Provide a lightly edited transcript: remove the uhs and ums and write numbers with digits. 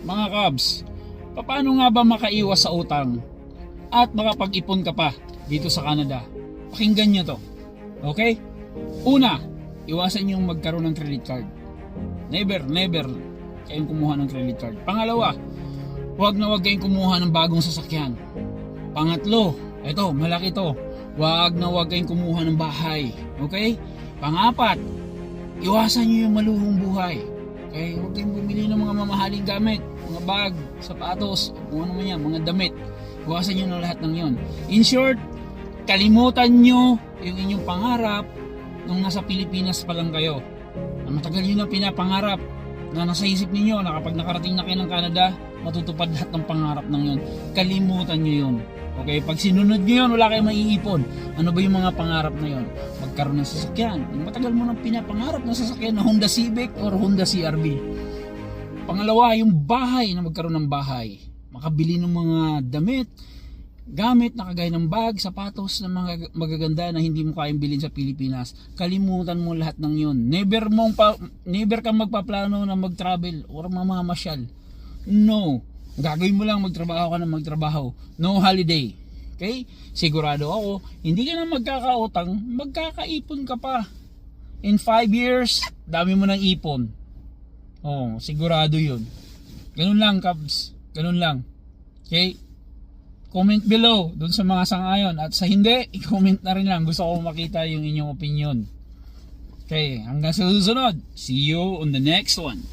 Mga Cubs, paano nga ba makaiwas sa utang at makapag-ipon ka pa dito sa Canada? Pakinggan nyo to. Okay? Una, iwasan yung magkaroon ng credit card. Never kayong kumuha ng credit card. Pangalawa, huwag kayong kumuha ng bagong sasakyan. Pangatlo, eto, malaki to. Huwag kayong kumuha ng bahay. Okay? Pangapat, iwasan nyo yung maluhong buhay. Okay? Huwag kayong bumili ng mga mamahaling gamit. Mga bag, sapatos, kung ano man yan, mga damit. Iwasan nyo na lahat ng yon. In short, kalimutan nyo yung inyong pangarap nung nasa Pilipinas pa lang kayo. Matagal nyo na pinapangarap na nasa isip ninyo na kapag nakarating na kayo ng Canada, matutupad lahat ng pangarap ng yon. Kalimutan nyo yun. Okay, pag sinunod nyo yun, wala kayong maiipon. Ano ba yung mga pangarap na yun? Magkaroon ng sasakyan. Yung matagal mo nang pinapangarap na sasakyan na Honda Civic or Honda CR-V. Pangalawa, yung bahay, na magkaroon ng bahay. Makabili ng mga damit, gamit na kagaya ng bag, sapatos na mga magaganda na hindi mo kayang bilhin sa Pilipinas. Kalimutan mo lahat ng yun. Never kang magpaplano na mag-travel or mamamasyal. No. Gagawin mo lang, magtrabaho ka na magtrabaho. No holiday. Okay? Sigurado ako, hindi ka na magkakautang, magkakaipon ka pa. In 5 years, dami mo ng ipon. Oh, sigurado yun. Ganun lang, Cubs. Ganun lang. Okay? Comment below dun sa mga sangayon. At sa hindi, i-comment na rin lang. Gusto ko makita yung inyong opinion. Okay, hanggang sa susunod. See you on the next one.